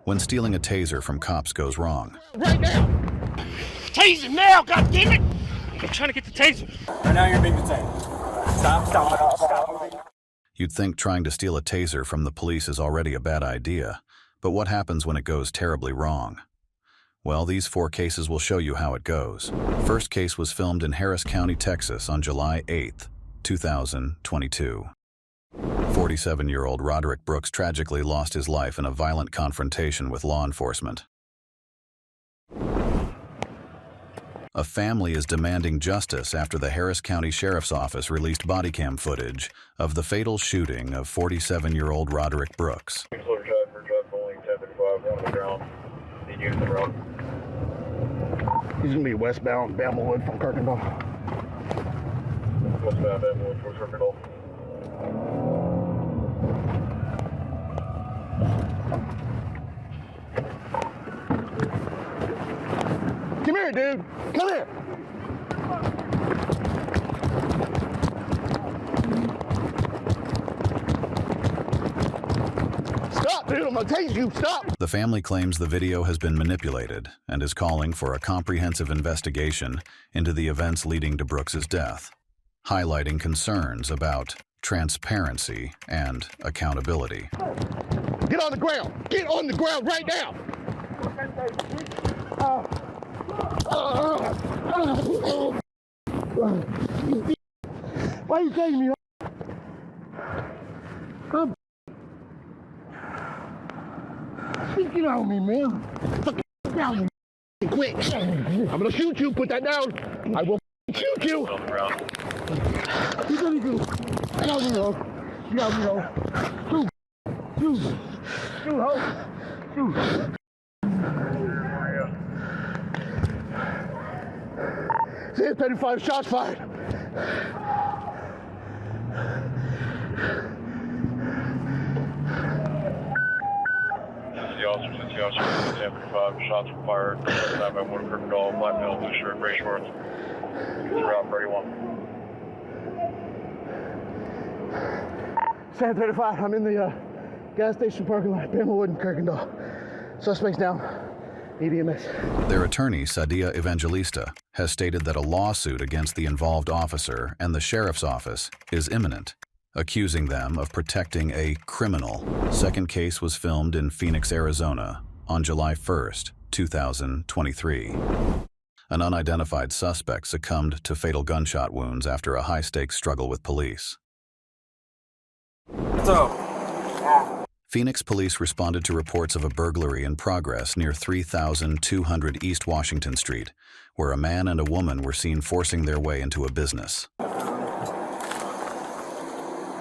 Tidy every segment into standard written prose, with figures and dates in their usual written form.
when stealing a taser from cops goes wrong. Right now! Taser now, goddammit! I'm trying to get the taser. Right now you're being detained. Stop. You'd think trying to steal a taser from the police is already a bad idea, but what happens when it goes terribly wrong? Well, these 4 cases will show you how it goes. First case was filmed in Harris County, Texas on July 8, 2022. 47-year-old Roderick Brooks tragically lost his life in a violent confrontation with law enforcement. A family is demanding justice after the Harris County Sheriff's Office released bodycam footage of the fatal shooting of 47-year-old Roderick Brooks. He's gonna be westbound, Bamblewood from Kirkendall. Westbound, Bamblewood towards Kirkendall. Come here, dude. Come here. Stop, dude. I'm gonna tase you. Stop. The family claims the video has been manipulated and is calling for a comprehensive investigation into the events leading to Brooks's death, highlighting concerns about transparency and accountability. Get on the ground. Get on the ground right now. Why are you taking me? Get on me, man. Fucking down, you quick. I'm gonna shoot you. Put that down. I will shoot you. On the ground. What are you gonna do? Get on me, ho. Get on me, ho. Shoot. Shoot. Shoot, ho. Shoot. 35 shots fired. The officers, 35 shots were fired. Time by one Kirkendall, black male, blue shirt, gray shorts. Route 31. 35, I'm in the gas station parking lot, Bamblewood and Kirkendall. Suspects down. EDMS. Their attorney, Sadia Evangelista, has stated that a lawsuit against the involved officer and the sheriff's office is imminent, accusing them of protecting a criminal. Second case was filmed in Phoenix, Arizona on July 1st, 2023. An unidentified suspect succumbed to fatal gunshot wounds after a high-stakes struggle with police. Phoenix police responded to reports of a burglary in progress near 3200 East Washington Street, where a man and a woman were seen forcing their way into a business.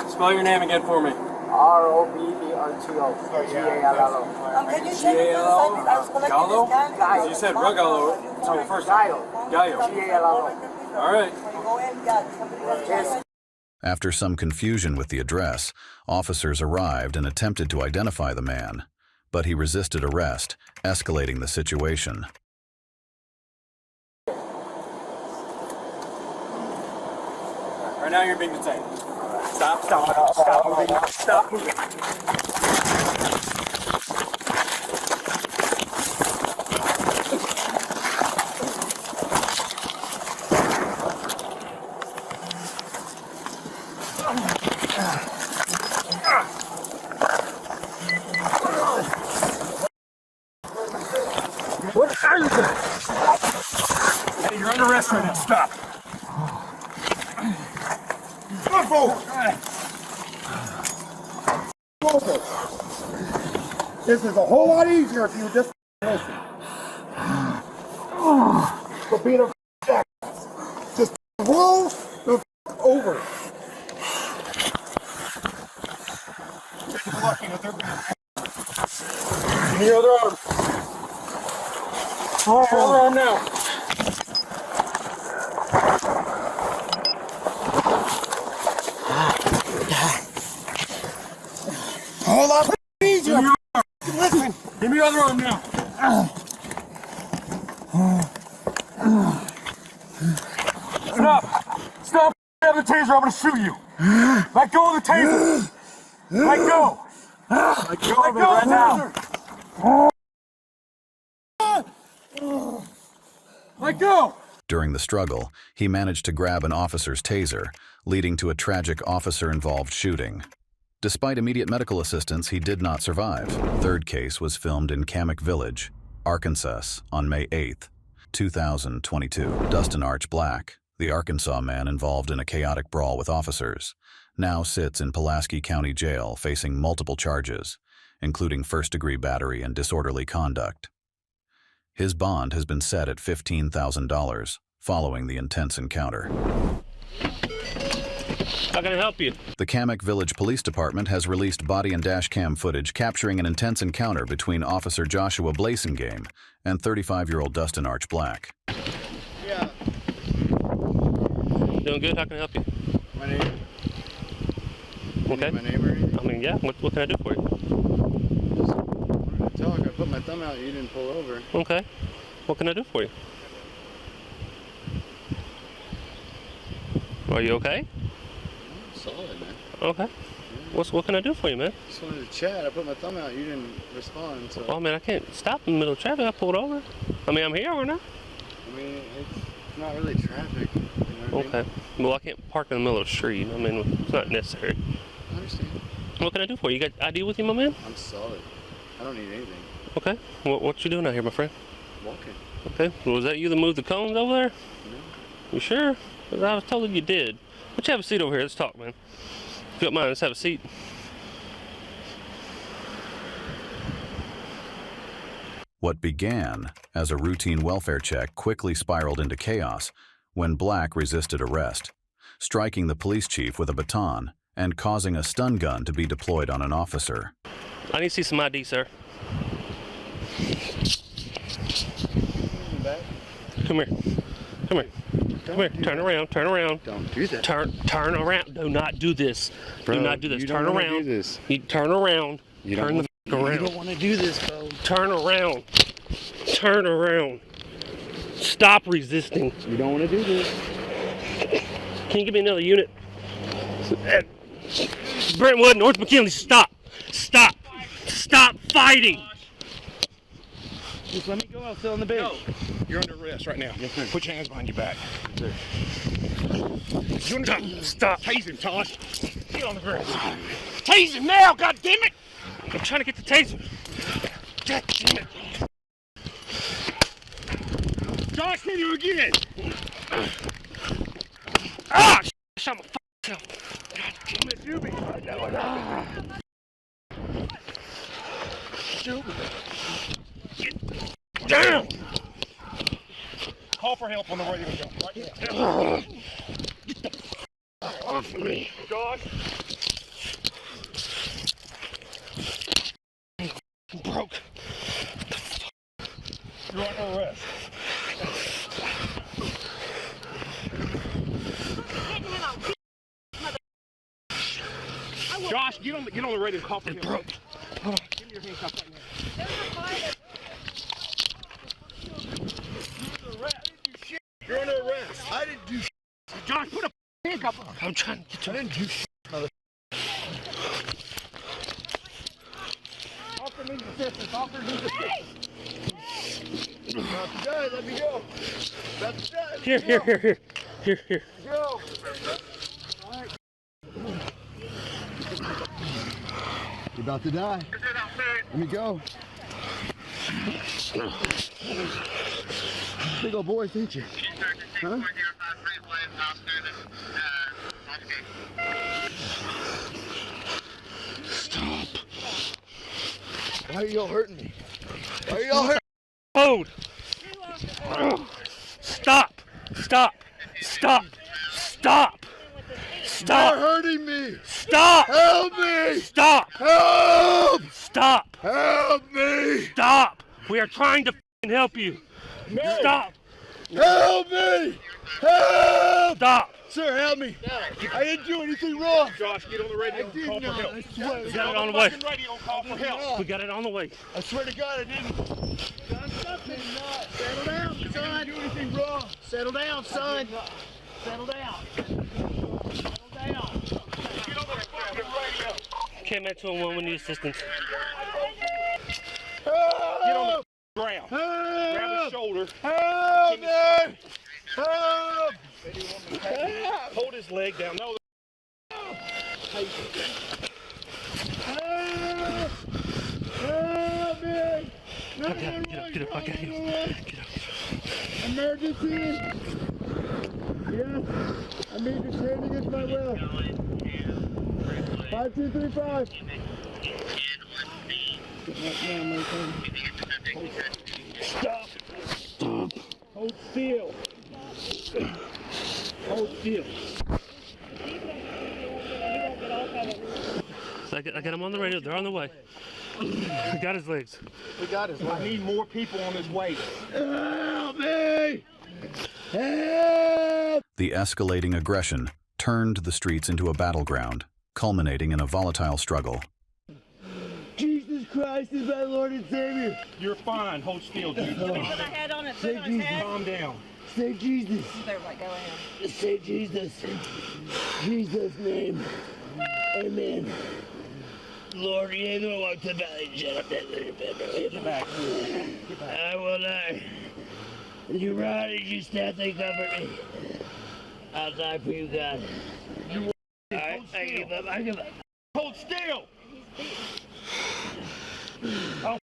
Spell your name again for me. R-O-B-E-R-T-O. G-A-L-L-O. Can you check it? I was collecting Gallo? this guy. You said Rugallo. So first Gallo. Gallo. G-A-L-L-O. All right. Go ahead and got somebody else. After some confusion with the address, officers arrived and attempted to identify the man, but he resisted arrest, escalating the situation. Right now you're being detained. Stop moving. What are you doing? Hey, you're under arrest right now. Stop. Come forward. This is a whole lot easier if you just listen. So Peter, just roll the over. Lucky that they're gonna. Give me your other arm. Your other arm now. A whole lot easier. Listen. Give me your other arm now. Stop. Stop. Have the taser. I'm going to shoot you. Let go of the taser. Let go. Let go of it right now. Let go! During the struggle, he managed to grab an officer's taser, leading to a tragic officer-involved shooting. Despite immediate medical assistance, he did not survive. Third case was filmed in Kamek Village, Arkansas, on May 8, 2022. Dustin Arch Black, the Arkansas man involved in a chaotic brawl with officers, now sits in Pulaski County Jail facing multiple charges, including first-degree battery and disorderly conduct. His bond has been set at $15,000 following the intense encounter. How can I help you? The Kamek Village Police Department has released body and dash cam footage capturing an intense encounter between Officer Joshua Blasingame and 35-year-old Dustin Arch Black. Yeah. Doing good? How can I help you? My name. Okay. My name or anything? I mean, yeah. What can I do for you? Just wanted to talk. I put my thumb out. You didn't pull over. Okay. What can I do for you? Are you okay? Solid, man. Okay. What can I do for you, man? Just wanted to chat. I put my thumb out. You didn't respond. So. Oh, man, I can't stop in the middle of traffic. I pulled over. I mean, I'm here, aren't I? I mean, it's not really traffic. You know what I Okay. Well, I can't park in the middle of the street. I mean, it's not necessary. mean? I understand. What can I do for you? You got ID with you, my man? I'm solid. I don't need anything. Okay. What you doing out here, my friend? Walking. Okay. Well, was that you that moved the cones over there? No. You sure? 'Cause I was told you did. Let's have a seat over here. Let's talk, man. If you don't mind, let's have a seat. What began as a routine welfare check quickly spiraled into chaos when Black resisted arrest, striking the police chief with a baton and causing a stun gun to be deployed on an officer. I need to see some ID, sir. Come here. Come here. Come here. Turn around. Turn around. Don't do that. Turn around. Do not do this. Bro, do not do this. you Turn don't wanna around. do this. You turn around. You turn don't the wanna, around. You don't want to do this, bro. Turn around. Turn around. Stop resisting. You don't want to do this. Can you give me another unit? Brentwood, North McKinley, stop. Stop. Stop fighting. Just let me go. I'll sit on the bench. No. You're under arrest right now. Yes, sir. Put your hands behind your back. Stop. Tase him, Tosh. Get on the ground. Tase him now, goddammit! I'm trying to get the taser. God damn it. Josh, hit you again! Ah! Shut my self. God damn it. Shoot me. Shoot me. Down! Call for help on the radio go. Right now. Get the off me. Josh. I'm broke. You're under arrest. Josh, get on the radio and call for help. Broke. Hold on. Give me your handcuffs right now. You're under arrest. I didn't do shit. Josh, put a handcuff on. I'm trying to get you. I didn't do shit. Officer needs assistance. Officer needs assistance. About to die. Let me go. About to die. Here. Go. You're about to die. Let me go. Big old boys, ain't you? Huh? Stop. Why are y'all hurting me? Why are y'all hurting Hold. Stop. Stop. Stop. Stop. You're Stop. hurting me! Stop. Help me! Stop. Help! Stop. Help me! Stop. We are trying to f***ing help you. No. Stop. Help me! Help! Stop. Sir, help me! I didn't do anything wrong! Josh, get on the radio and call for help. I swear. We got it on the way. Fucking radio and call for help. We got it on the way. I swear to God, I didn't. Settle down, son. I didn't do anything wrong. Settle down, son. Settle down. Settle down. Get on the fucking radio. Came at 211, we need assistance. Get on Help! the ground. Help! Grab his shoulder. Help me! Help! Hold his leg down. No. Help me! Get up, get up, I got you. Get up. Emergency! Yes, I'm being detained against my will. 5235. Stop. Hold still. Hold still. So I got him on the radio. They're on the way. I got his legs. We got his leg. I need more people on this way. Help me! Help! The escalating aggression turned the streets into a battleground, culminating in a volatile struggle. Jesus Christ is my Lord and Savior. You're fine. Hold still, dude. Put my head on it. Put it on his head. Calm down. Say Jesus. They're like, go ahead. Say Jesus. Jesus' name. Amen. Lord, you know what's about it. Shut up that little bit. Get back. Get back. I will die. You rod and you staff, they cover me. I'll die for you, God. I give up. I give up. Hold still. Oh,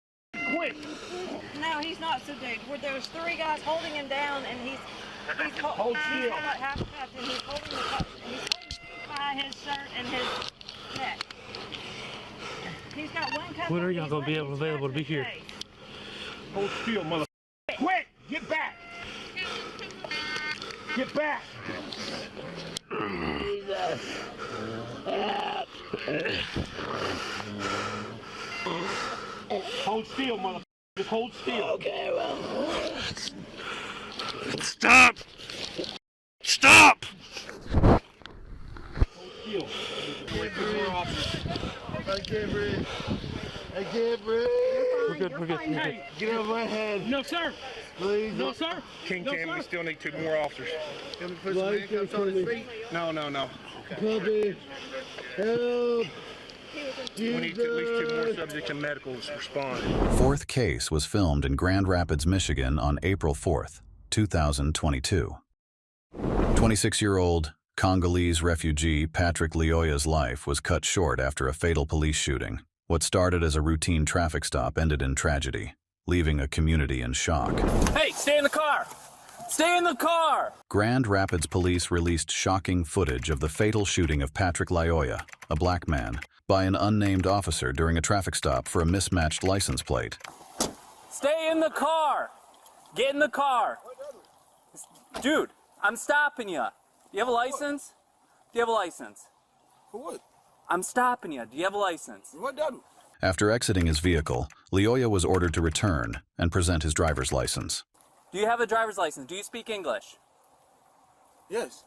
quit. No, he's not subdued. There's 3 guys holding him down, and he's Hold still. half cuffed, and he's holding the cuff, and he's holding by his shirt and his neck. He's got one cuff. When are y'all gonna be available to be here? Hold still, mother. Quit. Get back. Get back. Jesus. Help. Hold still, mother. Just hold still. Okay, well. Stop! Stop! Hold still. I can't breathe. I can't breathe. We're good, we're good. Hey, Get out of my head. no, sir. Please. No, sir. King No, Cam, sir. we still need 2 more officers. Can we put some handcuffs on his feet? No. Help me. Help. We need at least 2 more subjects and medicals respond. Fourth case was filmed in Grand Rapids, Michigan on April 4th, 2022. 26-year-old Congolese refugee Patrick Lioya's life was cut short after a fatal police shooting. What started as a routine traffic stop ended in tragedy, leaving a community in shock. Hey, stay in the car! Stay in the car! Grand Rapids police released shocking footage of the fatal shooting of Patrick Lioya, a black man, by an unnamed officer during a traffic stop for a mismatched license plate. Stay in the car! Get in the car! Dude, I'm stopping you. Do you have a license? Do you have a license? For what? I'm stopping you. Do you have a license? What done? After exiting his vehicle, Lioya was ordered to return and present his driver's license. Do you have a driver's license? Do you speak English? Yes.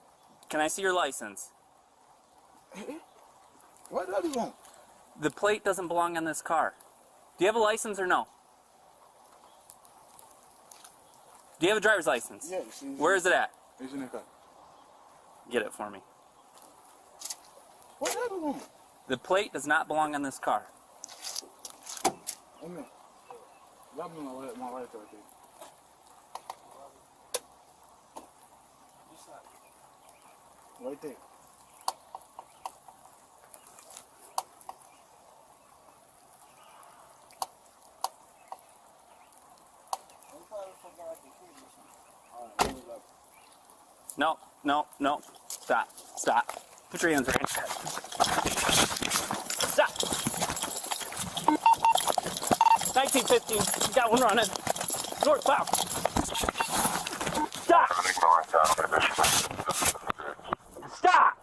Can I see your license? What do you want? The plate doesn't belong on this car. Do you have a license or no? Do you have a driver's license? Yes. Where is it at? It's in the car. Get it for me. What do you want? The plate does not belong on this car. Amen. Drop me my light right there. Right there. No. Stop. Put your hands right. Stop. 1915. You got one running. Northbound. Stop. Stop.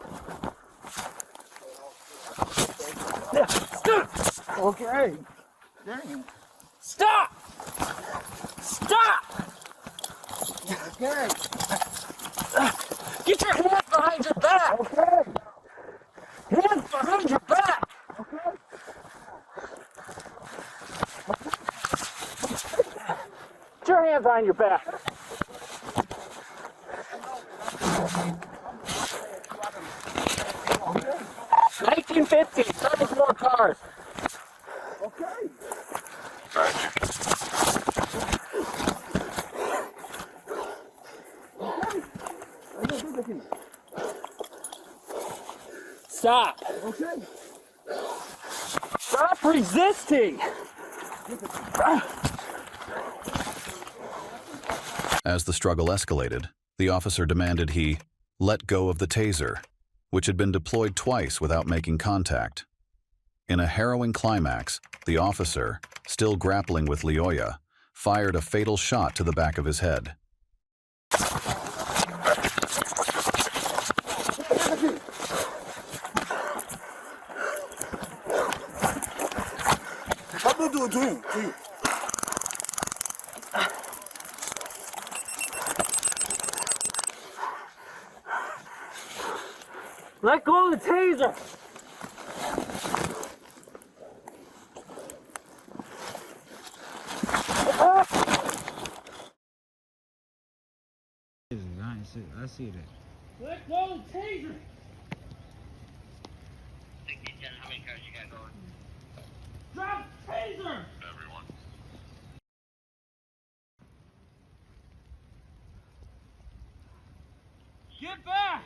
Okay. Dang. Stop. Stop. Okay. Get your hands behind your back. Okay. Hands behind your back. Okay. Get your hands behind your back. Okay. 1950. 34 cars. Okay. Stop. Okay. Stop resisting. As the struggle escalated, the officer demanded he let go of the taser, which had been deployed twice without making contact. In a harrowing climax, the officer, still grappling with Lyoya, fired a fatal shot to the back of his head. I'm gonna do it to you. Let go of the taser. I see that. Let go of the taser. How many cars you got going? Drop the taser. Everyone. Get back.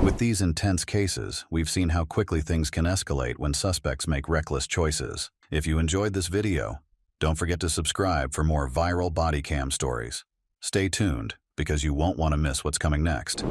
With these intense cases, we've seen how quickly things can escalate when suspects make reckless choices. If you enjoyed this video, don't forget to subscribe for more viral body cam stories. Stay tuned, because you won't want to miss what's coming next.